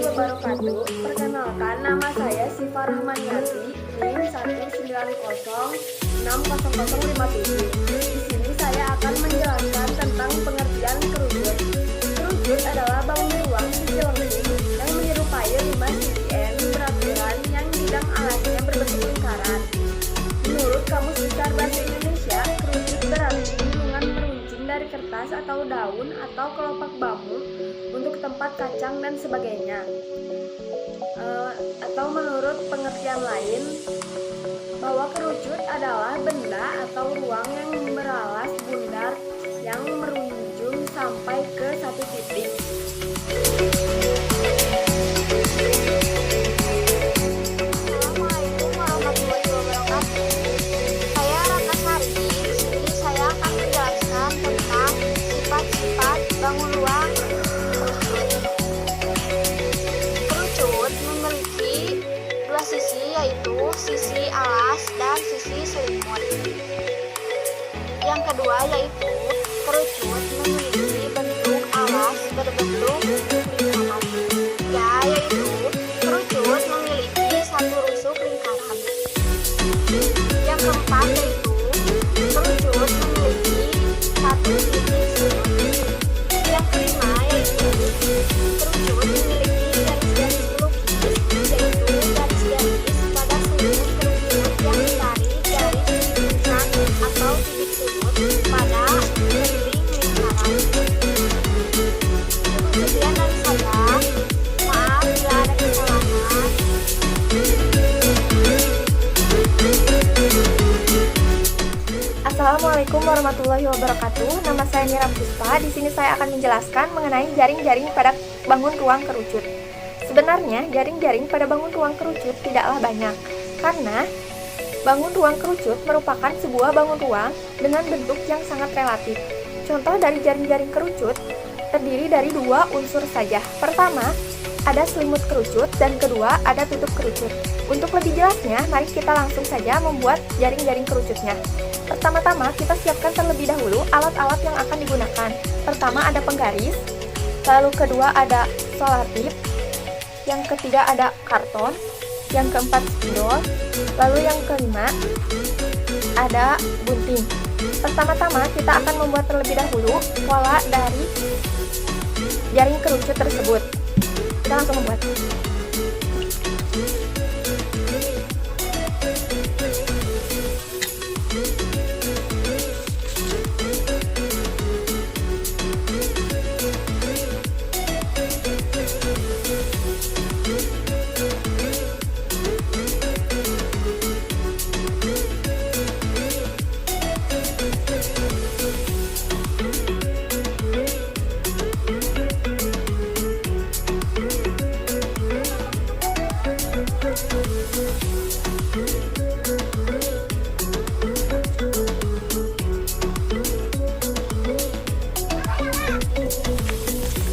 wabarakatuh. Perkenalkan, nama saya Siva Rahmaniati, NIM 190060057. Di sini saya akan menjelaskan tentang pengertian kerucut. Kerucut adalah bangun ruang sisi lengkung yang menyerupai rumah CCN beraturan yang bidang alasnya berbentuk lingkaran. Menurut Kamus Besar Bahasa Indonesia, kerucut berarti gulungan meruncing dari kertas atau daun atau kelopak bambu untuk tempat kacang dan sebagainya. Atau menurut pengertian lain, bahwa kerucut adalah benda atau ruang yang beralas bundar yang merunjung sampai ke satu titik. Assalamualaikum warahmatullahi wabarakatuh. Saya Ratna Sari. Di sini saya akan menjelaskan tentang sifat-sifat bangun ruang kerucut. Kerucut memiliki dua sisi, yaitu sisi alas dan sisi selimut. Yang kedua yaitu kerucut memiliki bentuk alas berbentuk lingkaran. Yaitu kerucut memiliki satu rusuk lingkaran. Yang keempat yaitu kerucut memiliki satu titik sudut. Yang kelima yaitu kerucut memiliki garis-garis pelukis, yaitu garis-garis pada seluruh kerucut yang ditarik garis puncak atau titik sudut pada keliling lingkaran. Sekian dari saya. Maaf bila ada kesalahan. Assalamualaikum warahmatullahi wabarakatuh. Nama saya Mira Puspa. Di sini saya akan menjelaskan mengenai jaring-jaring pada bangun ruang kerucut. Sebenarnya jaring-jaring pada bangun ruang kerucut tidaklah banyak, karena bangun ruang kerucut merupakan sebuah bangun ruang dengan bentuk yang sangat relatif. Contoh dari jaring-jaring kerucut terdiri dari dua unsur saja. Pertama, ada selimut kerucut, dan kedua, ada tutup kerucut. Untuk lebih jelasnya, mari kita langsung saja membuat jaring-jaring kerucutnya. Pertama-tama, kita siapkan terlebih dahulu alat-alat yang akan digunakan. Pertama, ada penggaris, lalu kedua ada solatip, yang ketiga ada karton, yang keempat spidol, lalu yang kelima ada gunting. Pertama-tama, kita akan membuat terlebih dahulu pola dari jaring kerucut tersebut. Kita langsung membuat.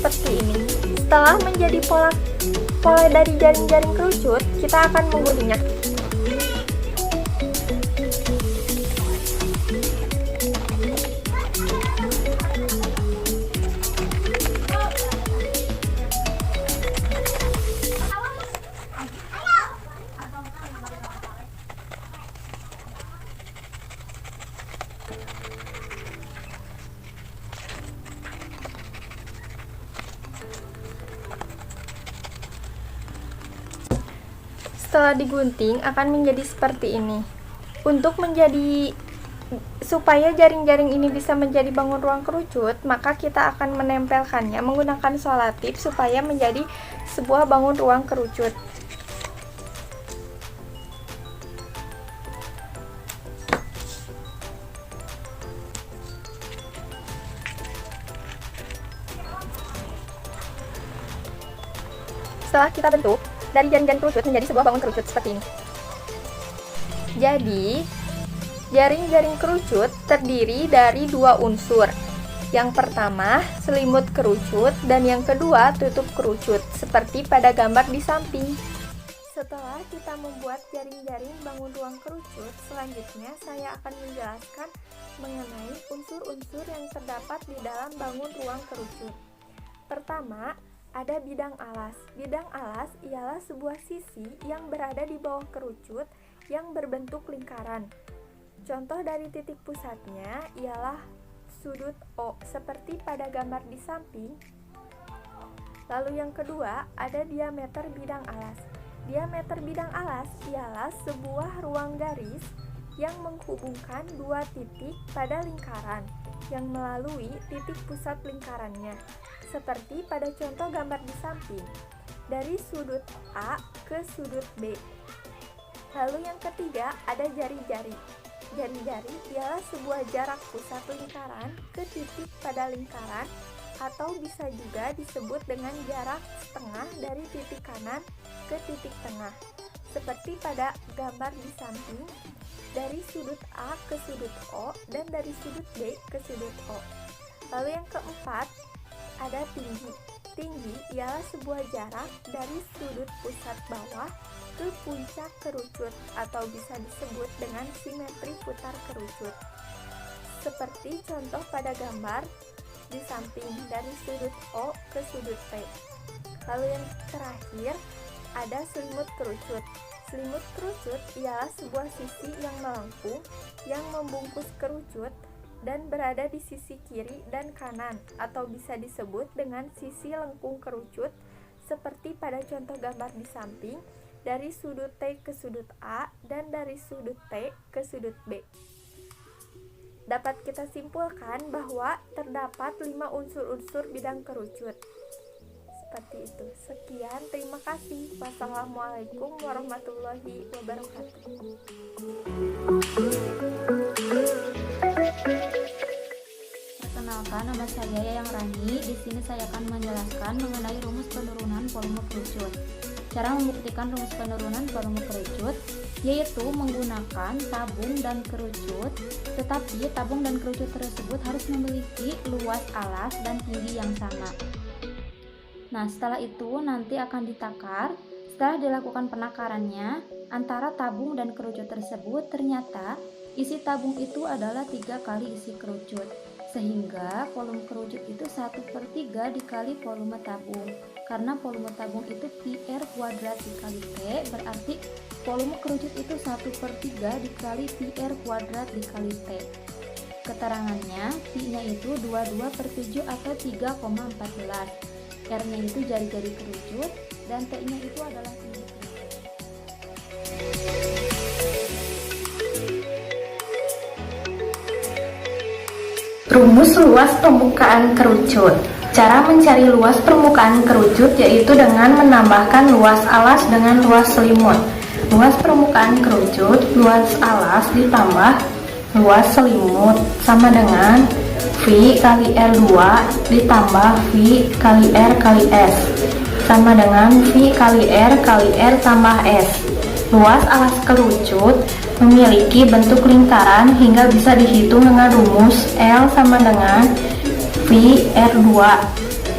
Seperti ini. Setelah menjadi pola dari jaring-jaring kerucut, kita akan mengguntingnya. Setelah digunting akan menjadi seperti ini. Supaya jaring-jaring ini bisa menjadi bangun ruang kerucut, maka kita akan menempelkannya menggunakan solatip supaya menjadi sebuah bangun ruang kerucut. Setelah kita bentuk, dari jaring-jaring kerucut menjadi sebuah bangun kerucut seperti ini. Jadi, jaring-jaring kerucut terdiri dari dua unsur. Yang pertama, selimut kerucut, dan yang kedua, tutup kerucut, seperti pada gambar di samping. Setelah kita membuat jaring-jaring bangun ruang kerucut, selanjutnya saya akan menjelaskan mengenai unsur-unsur yang terdapat di dalam bangun ruang kerucut. Pertama, Ada bidang alas. Bidang alas ialah sebuah sisi yang berada di bawah kerucut yang berbentuk lingkaran. Contoh dari titik pusatnya ialah sudut O, seperti pada gambar di samping. Lalu yang kedua, ada diameter bidang alas. Diameter bidang alas ialah sebuah ruang garis yang menghubungkan dua titik pada lingkaran yang melalui titik pusat lingkarannya, seperti pada contoh gambar di samping, dari sudut A ke sudut B. Lalu yang ketiga, ada jari-jari. Jari-jari ialah sebuah jarak pusat lingkaran ke titik pada lingkaran, atau bisa juga disebut dengan jarak setengah dari titik kanan ke titik tengah, seperti pada gambar di samping, dari sudut A ke sudut O dan dari sudut B ke sudut O. Lalu yang keempat, ada tinggi. Tinggi ialah sebuah jarak dari sudut pusat bawah ke puncak kerucut, atau bisa disebut dengan simetri putar kerucut, seperti contoh pada gambar di samping, dari sudut O ke sudut P. Lalu yang terakhir, ada selimut kerucut. Selimut kerucut ialah sebuah sisi yang melengkung yang membungkus kerucut dan berada di sisi kiri dan kanan, atau bisa disebut dengan sisi lengkung kerucut, seperti pada contoh gambar di samping, dari sudut T ke sudut A dan dari sudut T ke sudut B. Dapat kita simpulkan bahwa terdapat 5 unsur-unsur bidang kerucut. Seperti itu. Sekian, terima kasih. Wassalamualaikum warahmatullahi wabarakatuh. Perkenalkan, nama saya Yayang Rani. Di sini saya akan menjelaskan mengenai rumus penurunan volume kerucut. Cara membuktikan rumus penurunan volume kerucut yaitu menggunakan tabung dan kerucut, tetapi tabung dan kerucut tersebut harus memiliki luas alas dan tinggi yang sama. Nah, setelah itu nanti akan ditakar. Setelah dilakukan penakarannya, antara tabung dan kerucut tersebut ternyata isi tabung itu adalah 3 kali isi kerucut, sehingga volume kerucut itu 1/3 dikali volume tabung. Karena volume tabung itu PR kuadrat dikali T, berarti volume kerucut itu 1/3 dikali PR kuadrat dikali T. Keterangannya, Pi-nya itu 22/7 atau 3,14. R-nya itu jari-jari kerucut, dan T-nya itu adalah tinggi kerucut. Rumus luas permukaan kerucut. Cara mencari luas permukaan kerucut yaitu dengan menambahkan luas alas dengan luas selimut. Luas permukaan kerucut, luas alas ditambah luas selimut sama dengan V kali R2 ditambah V kali R kali S sama dengan V kali R tambah S. Luas alas kerucut memiliki bentuk lingkaran hingga bisa dihitung dengan rumus L sama dengan V R2.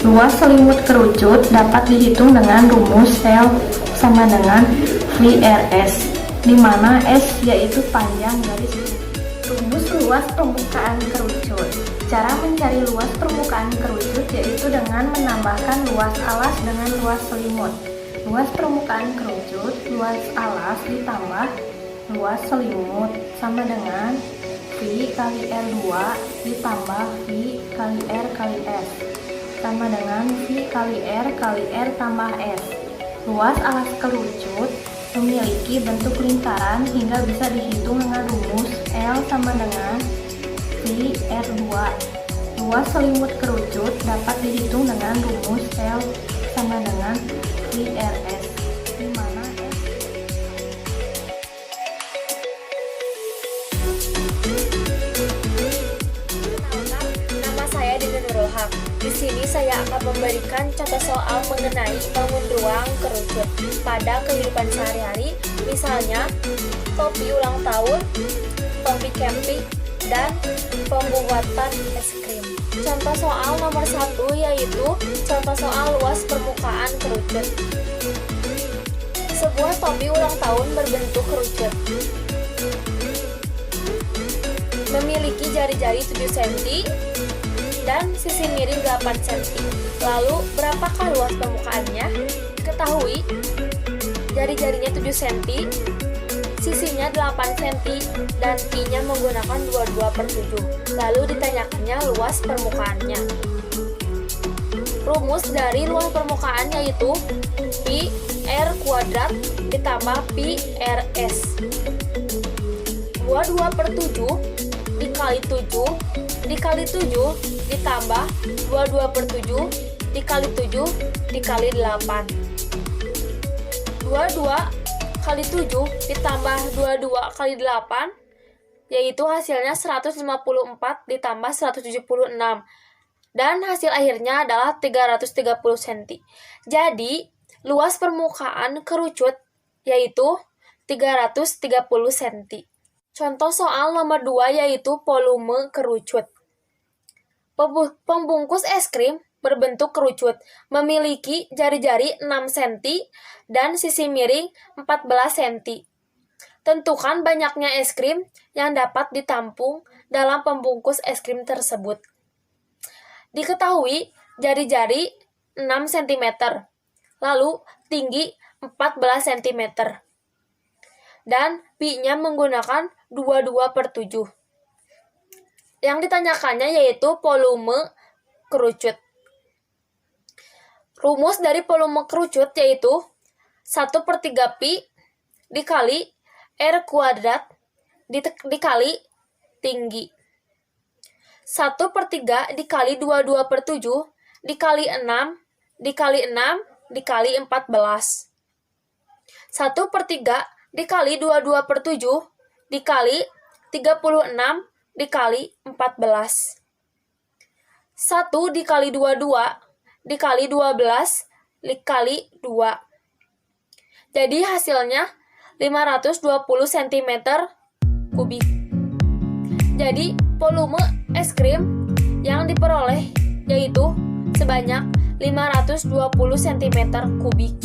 Luas selimut kerucut dapat dihitung dengan rumus L sama dengan V RS, di mana S yaitu panjang garis. Rumus luas permukaan kerucut. Cara mencari luas permukaan kerucut yaitu dengan menambahkan luas alas dengan luas selimut. Luas permukaan kerucut, luas alas ditambah luas selimut sama dengan V kali R2 ditambah V kali R kali S sama dengan V kali R tambah S. Luas alas kerucut memiliki bentuk lingkaran hingga bisa dihitung dengan rumus L sama dengan V R2. Luas selimut kerucut dapat dihitung dengan rumus L sama dengan V RS, di mana S. Nama saya Dini Nurul Haq. Di sini saya akan memberikan contoh soal mengenai bangun ruang kerucut pada kehidupan sehari-hari, misalnya topi ulang tahun, topi camping, dan pembuatan es krim. Contoh soal nomor 1 yaitu contoh soal luas permukaan kerucut. Sebuah topi ulang tahun berbentuk kerucut memiliki jari-jari 7 cm dan sisi miring 8 cm. Lalu, berapakah luas permukaannya? Diketahui, jari-jarinya 7 cm, sisinya 8 cm, dan pi-nya menggunakan 22/7. Lalu ditanyakannya luas permukaannya. Rumus dari luas permukaan yaitu pi r kuadrat ditambah pi rs. 22/7 dikali 7 dikali 7 ditambah 22/7 dikali 7 dikali 8. 22 kali 7 ditambah 22 kali 8 yaitu hasilnya 154 ditambah 176. Dan hasil akhirnya adalah 330 cm. Jadi, luas permukaan kerucut yaitu 330 cm. Contoh soal nomor 2 yaitu volume kerucut. Pembungkus es krim berbentuk kerucut, memiliki jari-jari 6 cm dan sisi miring 14 cm. Tentukan banyaknya es krim yang dapat ditampung dalam pembungkus es krim tersebut. Diketahui jari-jari 6 cm, lalu tinggi 14 cm. Dan pi-nya menggunakan 22/7. Yang ditanyakannya yaitu volume kerucut. Rumus dari volume kerucut yaitu 1/3 pi dikali r kuadrat dikali tinggi. 1/3 dikali 22/7 dikali 6 dikali 6 dikali 14. 1/3 dikali 22/7 dikali 36 dikali 14. 1 dikali 22 dikali 12 dikali 2. Jadi hasilnya 520 cm kubik. Jadi volume es krim yang diperoleh yaitu sebanyak 520 cm kubik.